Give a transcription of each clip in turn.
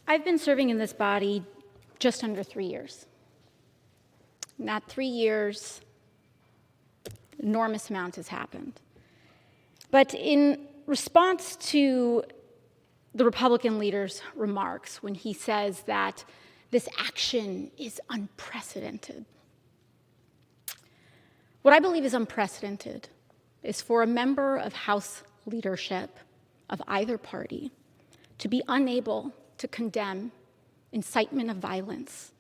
I've been serving in this body just under 3 years. In that 3 years, enormous amount has happened. But in response to the Republican leader's remarks when he says that this action is unprecedented, what I believe is unprecedented is for a member of House leadership of either party to be unable to condemn incitement of violence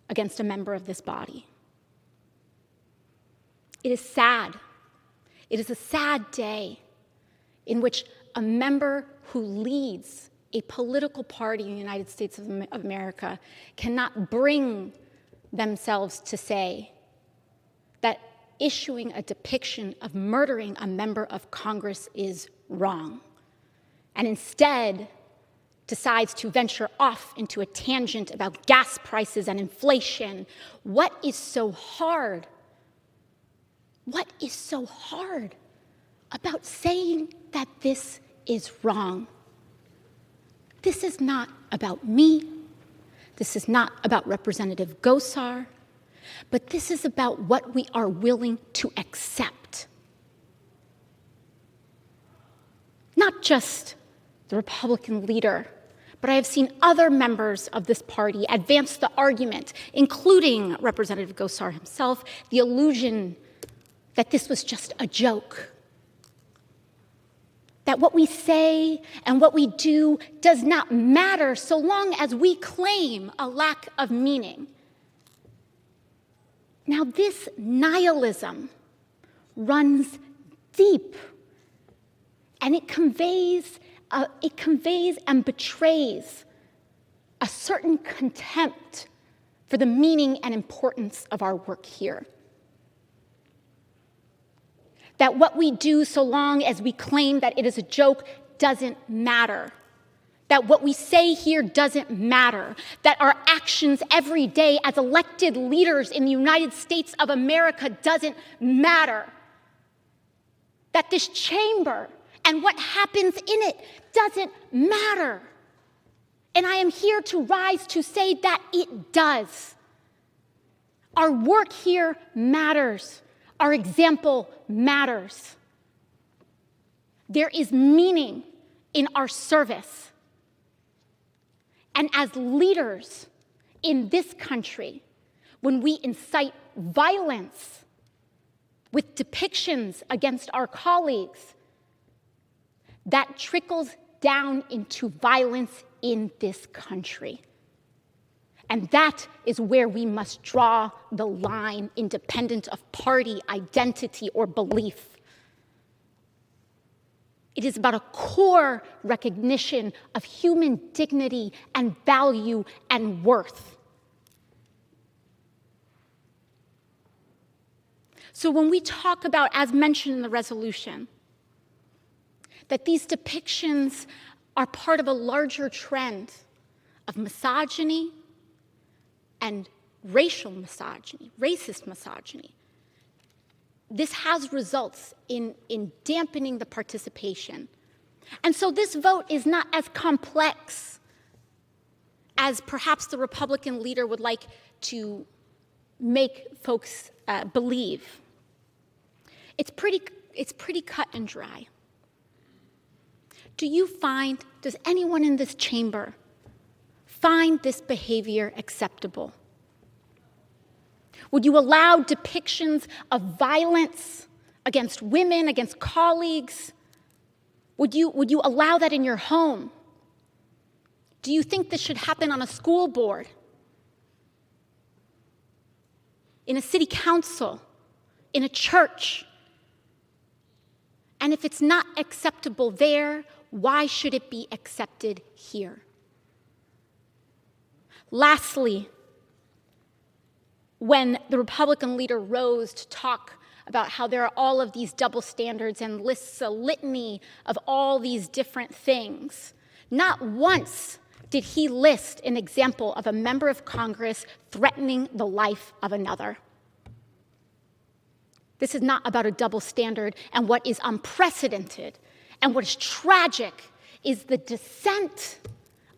against a member of this body. It is sad. It is a sad day in which a member who leads a political party in the United States of America cannot bring themselves to say that issuing a depiction of murdering a member of Congress is wrong, and instead decides to venture off into a tangent about gas prices and inflation. What is so hard? What is so hard about saying that this is wrong? This is not about me. This is not about Representative Gosar, but this is about what we are willing to accept. Not just the Republican leader, but I have seen other members of this party advance the argument, including Representative Gosar himself, the illusion that this was just a joke. That what we say and what we do does not matter so long as we claim a lack of meaning. Now, this nihilism runs deep, and it conveys and betrays a certain contempt for the meaning and importance of our work here. That what we do, so long as we claim that it is a joke, doesn't matter. That what we say here doesn't matter. That our actions every day as elected leaders in the United States of America doesn't matter. That this chamber and what happens in it doesn't matter. And I am here to rise to say that it does. Our work here matters. Our example matters. There is meaning in our service. And as leaders in this country, when we incite violence with depictions against our colleagues, that trickles down into violence in this country. And that is where we must draw the line, independent of party, identity, or belief. It is about a core recognition of human dignity and value and worth. So when we talk about, as mentioned in the resolution, that these depictions are part of a larger trend of misogyny and racial misogyny, racist misogyny, this has results in dampening the participation. And so this vote is not as complex as perhaps the Republican leader would like to make folks believe. It's pretty cut and dry. Does anyone in this chamber find this behavior acceptable? Would you allow depictions of violence against women, against colleagues? Would you allow that in your home? Do you think this should happen on a school board? In a city council? In a church? And if it's not acceptable there, why should it be accepted here? Lastly, when the Republican leader rose to talk about how there are all of these double standards and lists a litany of all these different things, not once did he list an example of a member of Congress threatening the life of another. This is not about a double standard, and what is unprecedented and what is tragic is the descent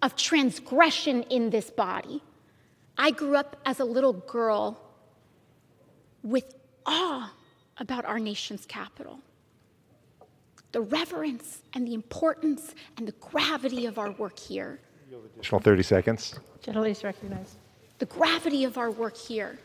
of transgression in this body. I grew up as a little girl with awe about our nation's capital. The reverence and the importance and the gravity of our work here. Additional 30 seconds. Gentlelady is recognized. The gravity of our work here.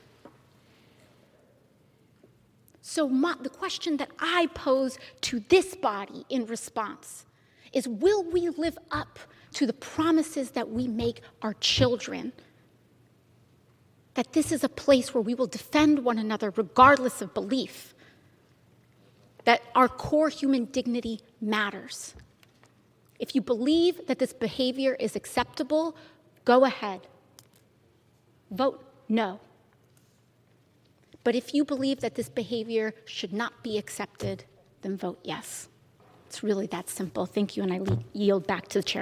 So the question that I pose to this body in response is, will we live up to the promises that we make our children? That this is a place where we will defend one another regardless of belief. That our core human dignity matters. If you believe that this behavior is acceptable, go ahead. Vote no. But if you believe that this behavior should not be accepted, then vote yes. It's really that simple. Thank you, and I yield back to the chairman.